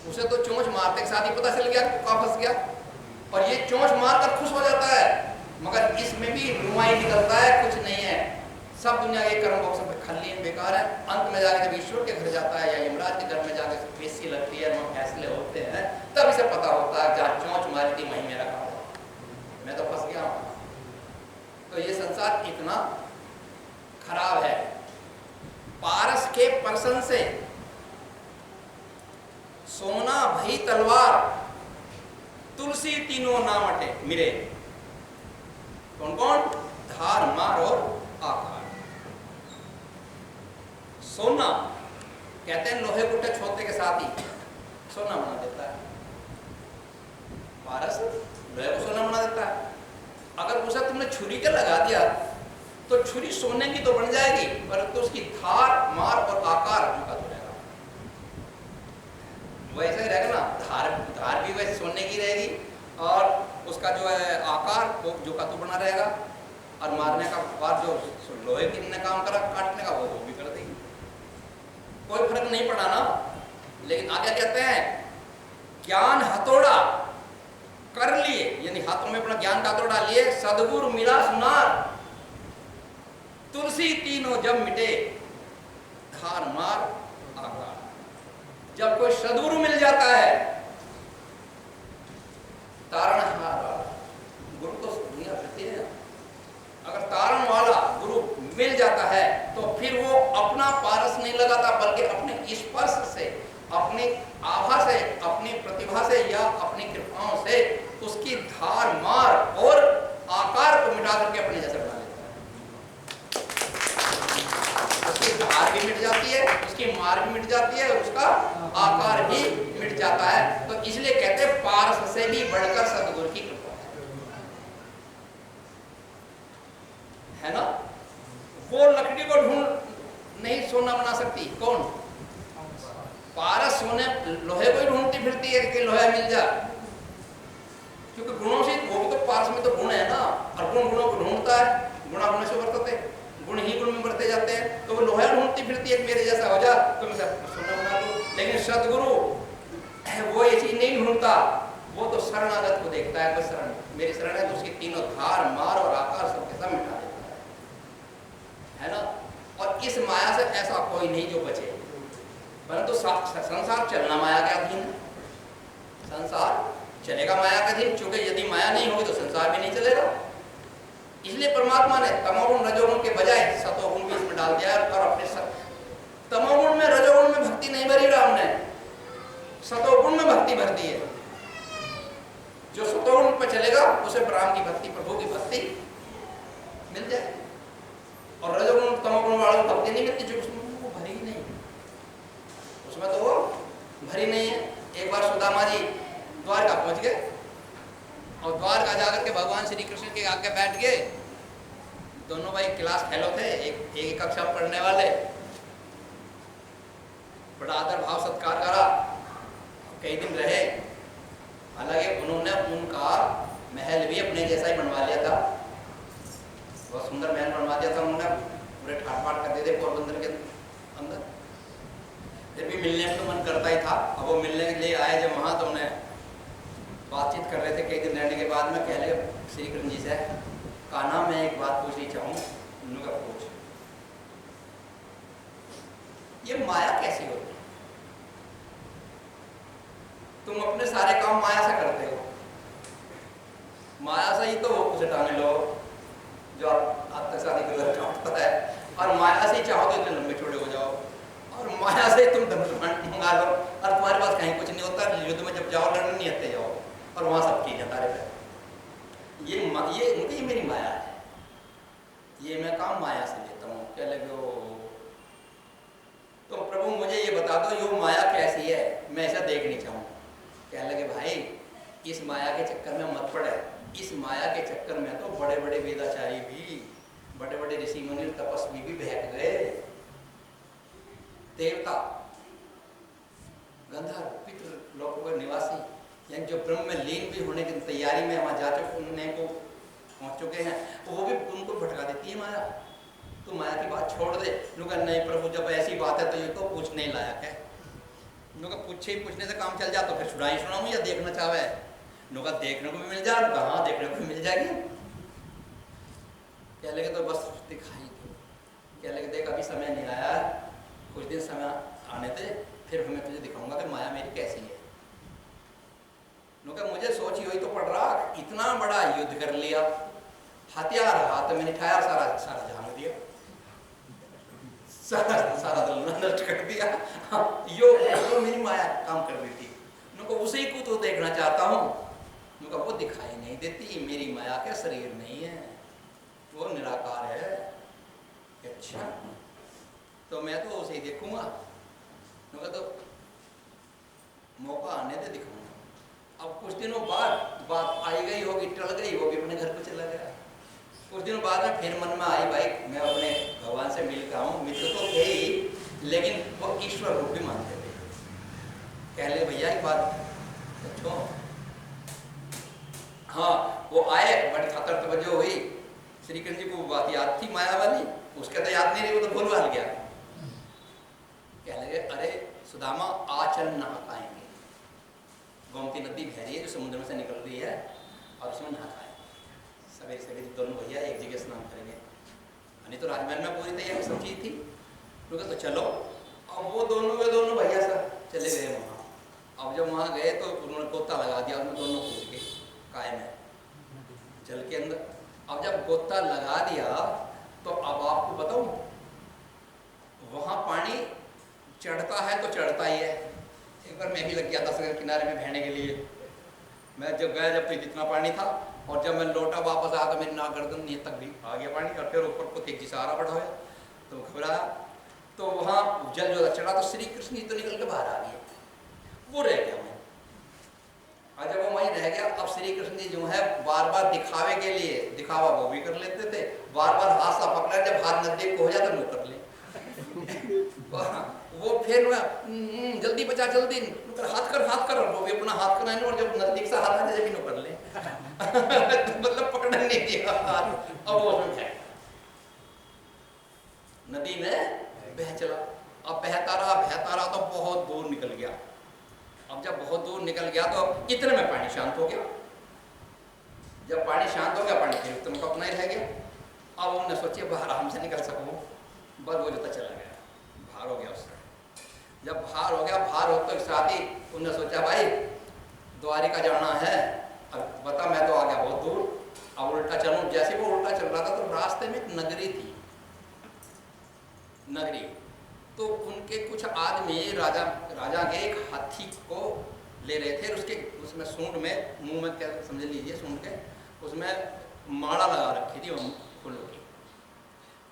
उसे तो चोंच मारते के साथ ही पता चल गया कहाँ फंस गया, और ये चोंच मारकर खुश हो जाता है, मगर इसमें भी रुआई निकलता है, कुछ नहीं है, सब दुनिया के कर्म बॉक्स में खाली है, बेकार है। अंत में जाके जब ईश्वर के घर जाता है या यमराज के घर में जाके पेशी लगती है, वहाँ फैसले होते हैं, तब इसे पता होता है जहाँ चोंच मारी थी वहीं मेरा काम है, मैं तो फंस गया हूँ। तो ये संसार इतना खराब है। पारस के प्रश्न से सोना भई तलवार, तुलसी तीनों ना मटे मिरे। कौन कौन? धार, मार और आकार। सोना कहते हैं लोहे कुट्टे छोते के साथ ही सोना बना देता है। पारस लोहे को सोना बना देता है। अगर उसे तुमने छुरी के लगा दिया तो छुरी सोने की तो बन जाएगी, परंतु उसकी धार, मार और आकार झुका तो रहेगा, वैसे ही रहेगा ना। धार भी वैसे सोने की रहेगी और उसका जो है आकार वो झुका तो बना रहेगा, और मारने का बाद जो लोहे की ने काम करा काटने का वो भी कर देगी, कोई फर्क नहीं पड़ा ना। लेकिन आगे कहते हैं ज्ञान हथौड़ा कर लिए, यानी हाथों में अपना ज्ञान का हथौड़ा लिए, सदगुरु मिला सुनार, तुलसी तीनों जब मिटे, धार, मार, आकार। जब कोई सदगुरु मिल जाता है, तारणहार वाला गुरु तो दुनिया फिरती है, अगर तारण वाला गुरु मिल जाता है तो फिर वो अपना पारस नहीं लगाता, बल्कि अपने स्पर्श से, अपनी आभा से, अपनी प्रतिभा से या अपनी कृपाओं से उसकी धार, मार और आकार को मिटा करके अपने जैसे बना लेता है। उसकी धार भी मिट जाती है, उसकी मार भी मिट जाती है, उसका आकार भी मिट जाता है। तो इसलिए कहते हैं पारस से भी बढ़कर सदगुरु की कृपा है ना। वो लकड़ी को ढूंढ नहीं सोना बना सकती, कौन? पारस सोने लोहे को ही ढूंढती फिरती है कि लोहा मिल जाए, क्योंकि गुणों से वो भी तो पारस में तो गुण है ना, और गुण गुणों को ढूंढता है, गुणा गुण से वर्तते, गुण ही गुण में बढ़ते जाते हैं, तो वो लोहा ढूंढती फिरती है मेरे जैसा हो जा तो मैं सोना बना लूं। लेकिन सदगुरु वो ये चीज नहीं ढूंढता, वो तो शरणागत को देखता है, बस शरण मेरी शरण है, तो उसकी तीनों धार, मार और आकार सबके सब मिटा देता है ना। और इस माया से ऐसा कोई नहीं जो बचे, परंतु संसार चलना माया के अधीन है, संसार चलेगा माया के अधीन, क्योंकि यदि माया नहीं होगी तो संसार भी नहीं चलेगा। इसलिए परमात्मा ने तमोगुण रजोगुण के बजाय सतोगुण भी इसमें डाल दिया, और अपने तमोगुण में, रजोगुण में भक्ति नहीं भरी राम ने, सतोगुण में भक्ति भर दी है। जो सतोगुण पर चलेगा उसे ब्रह्म की भक्ति, प्रभु की भक्ति मिल जाए, और रजोगुण तमोगुण वालों को भक्ति नहीं मिलती, जो उसमें वो भरी ही नहीं, उसमें तो वो भरी नहीं है। एक बार सुदामा जी द्वारका पहुंच गए, और द्वारका जाकर के भगवान श्री कृष्ण के आगे बैठ गए। दोनों भाई क्लास फेलो थे, एक कक्षा पढ़ने वाले, बड़ा आदर भाव सत्कार करा, कई दिन रहे। हालांकि उन्होंने उनका महल भी अपने जैसा ही बनवा लिया था, बहुत सुंदर महल बनवा दिया था उन्होंने, पूरे ठाट बाट कर दिए थे पोरबंदर के अंदर। फिर भी मिलने में तो मन करता ही था। अब वो मिलने के लिए आए जब वहाँ, तो उन्हें बातचीत कर रहे थे कई दिन रहने के बाद में, कह लगे श्री कृष्ण जी से, कान्हा मैं एक बात पूछनी चाहूँ। उन्होंने कहा पूछ। ये माया कैसी होती है? तुम अपने सारे काम माया से करते हो, माया से ही तो उसे टांगे लो जो आप तक शादी कर काटता है, और माया से ही चाहो तो इतने लंबे छोटे हो जाओ, और माया से तुम धनुष मंगा लो, और तुम्हारे पास कहीं कुछ नहीं होता, युद्ध में जब जाओ लड़ने नहीं आते जाओ, और वहां सब चीजें तारे पे। ये मेरी माया है, ये मैं काम माया से लेता हूँ। क्या लगे हो तो प्रभु मुझे ये बता दो, ये माया कैसी है, मैं ऐसा देखनी चाहूँ। क्या लगे भाई इस माया के चक्कर में मत पड़े, इस माया के चक्कर में तो बड़े बड़े वेदाचारी भी, बड़े बड़े ऋषि मुनि तपस्वी भी बहक गए। देवता, गंधर्व, पितृ लोकों के निवासी, यानी जो ब्रह्म में लीन भी होने की तैयारी में वहां जा चुके को पहुंच चुके हैं, वो भी उनको भटका देती है माया। तो माया की बात छोड़ दे। लोग नहीं प्रभु जब ऐसी बात है तो ये तो पूछने लायक है, नुका पूछे ही पूछने से काम चल जा तो फिर सुनाई सुनाऊं या देखना चाहे नुका देखने को भी मिल जाए कहाँ देखने को भी मिल जाएगी। कह लगे तो बस दिखाई दो, कह लगे देख अभी समय नहीं आया, कुछ दिन समय आने दे फिर मैं तुझे दिखाऊंगा कि माया मेरी कैसी है। नुका मुझे सोच ही तो पड़ रहा, इतना बड़ा युद्ध कर लिया, हथियार हाथ में उठाया, सारा सारा झांक दिया, सारा नष्ट कर दिया। यो मेरी माया काम कर रही थी। नुका उसी को तो देखना चाहता हूँ, नुका वो दिखाई नहीं देती। मेरी माया का शरीर नहीं है, वो निराकार है। अच्छा तो मैं तो उसे ही देखूंगा, नुका तो मौका आने दे दिखाऊंगा। अब कुछ दिनों बाद बात आई गई होगी, टल गई, वो भी अपने घर को चला गया। कुछ दिनों बाद में फिर मन में आई भाई मैं अपने भगवान से मिल रहा हूँ, मित्र तो थे ही लेकिन वो ईश्वर रूप भी मानते थे। कह ले भैया एक बात पूछो। हाँ वो आए, बड़ी खतर तवज्जो हुई, श्री कृष्ण जी को बात याद थी माया वाली, उसके तो याद नहीं रही, वो तो भूल भाल गया। कह लगे अरे सुदामा आ चल नहा पाएंगे, गोमती नदी बह रही है जो समुद्र में से निकल रही है और उसमें नहा पाएंगे। सवेरे सवेरे दोनों भैया एक जगह स्नान करेंगे, नहीं तो राजमहल में पूरी तैयारी सब चीज थी। तो चलो, अब वो दोनों भैया सब चले गए वहाँ। अब जब वहाँ गए तो उन्होंने गोता लगा दिया, उसमें दोनों कूद के कायम है जल के अंदर। अब जब गोता लगा दिया तो अब आपको बताऊं, वहाँ पानी चढ़ता है तो चढ़ता ही है। एक बार मैं भी लग गया था सगर किनारे में बहने के लिए। मैं जब गया जब तो जितना पानी था, और जब मैं लौटा वापस आया तो मेरी नाक गर्दन नीचे तक भी आ गया पानी, और फिर ऊपर को तेजी से आरा बढ़ा हुआ तो घबराया। तो वहाँ जल जो चढ़ा तो श्री कृष्ण जी तो निकल के बाहर आ गए, वो रह गया मैं। और जब वो वहीं रह गया, अब श्री कृष्ण जी जो है बार बार दिखावे के लिए, दिखावा वो भी कर लेते थे, बार बार हाथ सा पकड़ा, जब हाथ नजदीक को हो जाता मुँह कर ले वो फिर जल्दी बचा जल्दी हाथ कर, वो भी अपना हाथ कराने, और जब नजदीक से हाथ आ जाए भी कर ले मतलब पकड़ने नहीं दिया हाथ। अब वो उसमें नदी में बह चला। अब बहता रहा तो बहुत दूर निकल गया। अब जब बहुत दूर निकल गया तो इतने में पानी शांत हो गया। जब पानी शांत हो गया, पानी फिर तुम अपना ही रह गया। अब उन्होंने सोचे बाहर आराम से निकल सकूं, बस वो जोता चला गया, बाहर हो गया उससे। जब बाहर हो गया, बाहर होते तो साथ ही उन्होंने सोचा भाई द्वारिका जाना है, अब बता मैं तो आ गया बहुत दूर, अब उल्टा चलूं। जैसे वो उल्टा चल रहा था तो रास्ते में एक नगरी थी, नगरी। तो उनके कुछ आदमी राजा के एक हाथी को ले रहे थे, उसके उसमें सूंड में, मुंह में क्या समझ लीजिए, सूंड के उसमें माला लगा रखी थी फूलों की,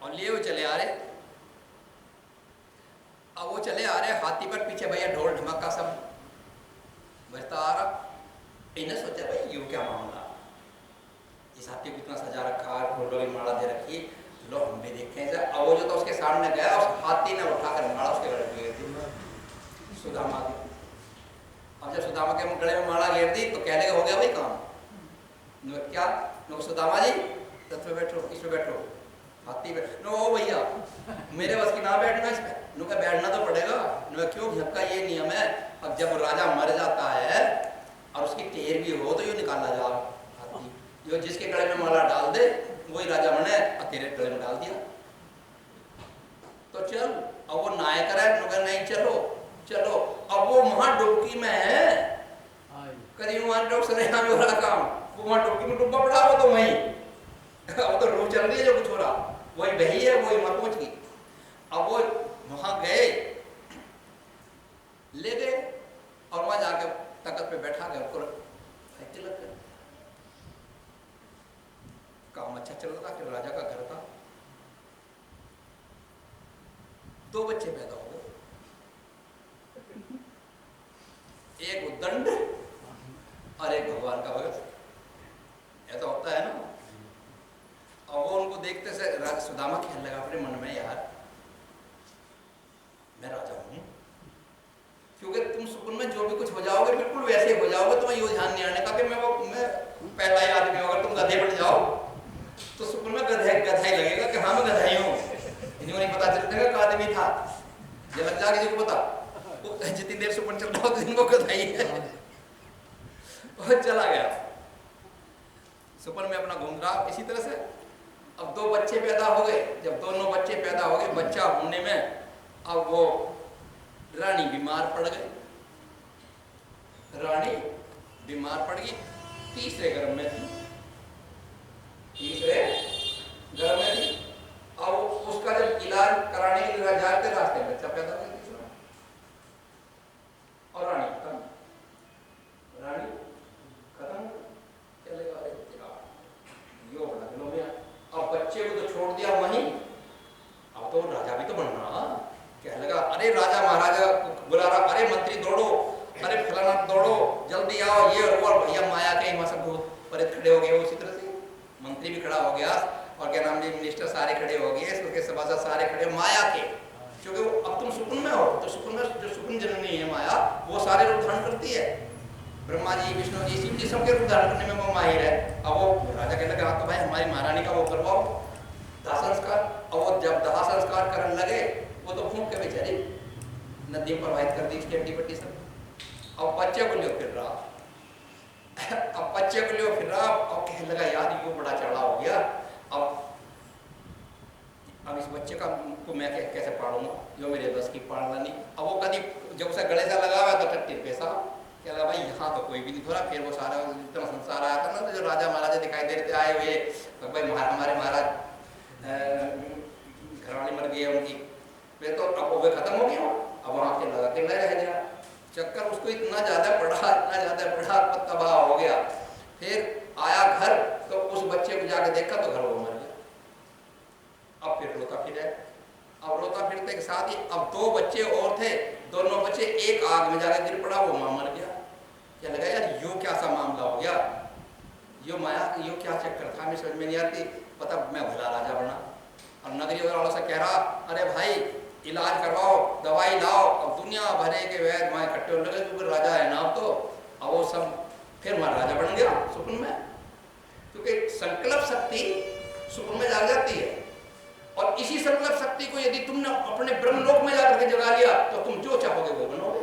और लिए वो चले आ रहे। अब वो चले आ रहे, हाथी पर पीछे भैया ढोल ढमक्का सब बजता आ रहा। इन्हें सोचा भाई ये क्या मामला, इस हाथी को इतना सजा रखा है, फूलों की माला दे रखी, लो हम भी देखें इसे। अब वो जो तो उसके सामने गया, उस हाथी ने उठाकर माला उसके गले में घेर दी, सुदामा की। अब जब सुदामा के गले में माला घेर दी तो कहने का हो गया भाई काम। क्या सुदामा जी रथ में बैठो, इसमें बैठो, हाथी पे। नो भैया मेरे बस की ना बैठना इस पे। नुका बैठना तो पड़ेगा। नुका क्यों, झक्का ये नियम है, अब जब राजा मर जाता है और उसकी टेर भी हो तो ये निकाला जा हाथी, जो जिसके गले में माला डाल दे वही राजा बने, और तेरे गले में डाल दिया तो चल। अब वो नायक है, नुका नहीं चलो चलो। अब वो वहां डुबकी में है, करीब वहां डॉक्टर सरेना में हो रहा काम, वो वहां डुबकी में डूबा पड़ा हो तो वहीं अब तो रूह चल रही है, जो कुछ हो रहा वही बही है, वही वहां पहुंच गई। अब वो वहां गए, ले गए और वहां जाके तख्त पे बैठा गया, तिलक कर। काम अच्छा चल रहा कि राजा का घर था। 2 बच्चे पैदा हो गए, एक उद्दंड और एक भगवान का भगत। ऐसा होता है ना। और वो उनको देखते से सुदामा कहने लगा अपने मन में, यार मैं राजा हूं, क्योंकि तुम सुकून में जो भी कुछ हो जाओगे बिल्कुल वैसे हो जाओगे। तुम्हें यो ध्यान नहीं आने का कि मैं पहला ही आदमी हूं। अगर तुम गधे बन जाओ तो सुकून में गधा ही लगेगा कि हाँ मैं गधा ही हूँ, इन्हें नहीं पता चलता कि आदमी था। ये लग जाएगा किसी को पता जितनी देर सुपन चल रहा उतनी वो कथाई है। और चला गया सुपन में अपना घूम रहा। इसी तरह से अब 2 बच्चे पैदा हो गए। जब दोनों बच्चे पैदा हो गए, बच्चा होने में अब वो रानी बीमार पड़ गई। रानी बीमार पड़ गई, तीसरे गर्भ में थी, तीसरे गर्भ में थी। अब उसका जब इलाज कराने के लिए जाते रास्ते में बच्चा पैदा हो गया तीसरा, और रानी खत्म। रानी खत्म चलेगा। अरे यो बड़ा दिनों में अब बच्चे को तो छोड़ दिया वहीं, अब तो राजा भी तो बनना। कहने लगा अरे राजा महाराजा बुला रहा, अरे मंत्री दौड़ो, अरे फलाना दौड़ो, जल्दी आओ, ये और भैया माया के वहां सब भूत प्रेत खड़े हो गए। उसी तरह से मंत्री भी खड़ा हो गया, और क्या नाम जी मिनिस्टर सारे खड़े हो गए, उसके सभासद सारे खड़े माया के, क्योंकि अब तुम सुकुन में हो, तो सुकुन में जो सुकुन जननी है माया, वो सारे रूप धारण करती है। ब्रह्मा जी, विष्णु जी, शिव जी सबके रूप धारण करने में वो माहिर है। अब वो राजा कहने लगा तो भाई हमारी महारानी का वो करवाओ दाह संस्कार। और वो जब दाह संस्कार करने लगे, वो तो फूंक के बेचारी नदी में प्रवाहित कर दी इसकी हड्डी पट्टी सब। अब बच्चे को लियो फिर रहा, अब बच्चे को लियो फिर रहा, अब कहने लगा यार ये बड़ा चढ़ा हो गया, अब इस बच्चे का को मैं कैसे पालूंगा, जो मेरे बस की पालना नहीं। अब वो कभी जब उसे गले से लगा हुआ तो टट्टी पैसा क्या लगा भाई यहाँ तो कोई भी नहीं थोड़ा। फिर वो सारा इतना संसार आया था ना, तो जो राजा महाराजा दिखाई दे रहे थे आए हुए, तो भाई हमारे महाराज घरवाली मर गई है उनकी, फिर तो अब वो खत्म हो गया। अब वहाँ के लगा के रह गया चक्कर, उसको इतना ज़्यादा पढ़ा तबाह हो गया। फिर आया घर तो उस बच्चे को जाके देखा तो घर वो मर गया। अब फिर रोता फिर है, अब रोता फिरते के साथ ही अब 2 बच्चे और थे, दोनों बच्चे एक आग में जाकर गिर पड़ा, वो मां मर गया। क्या लगा यार यो क्या सा मामला हो गया, यो माया यो क्या चक्कर था, मैं समझ में नहीं आती। पता मैं भला राजा बना, और नगरी वालों से कह रहा अरे भाई इलाज करवाओ, दवाई लाओ। अब दुनिया भरे के वैद्य वहाँ इकट्ठे होने लगे क्योंकि राजा है ना। तो अब वो सब फिर वहाँ राजा बन गया सुकुन में, क्योंकि संकल्प शक्ति सुकुन में जाग जाती है। और इसी संकल्प शक्ति को यदि तुमने अपने ब्रह्मलोक में जाकर के जगा लिया तो तुम जो चाहोगे वो बनोगे।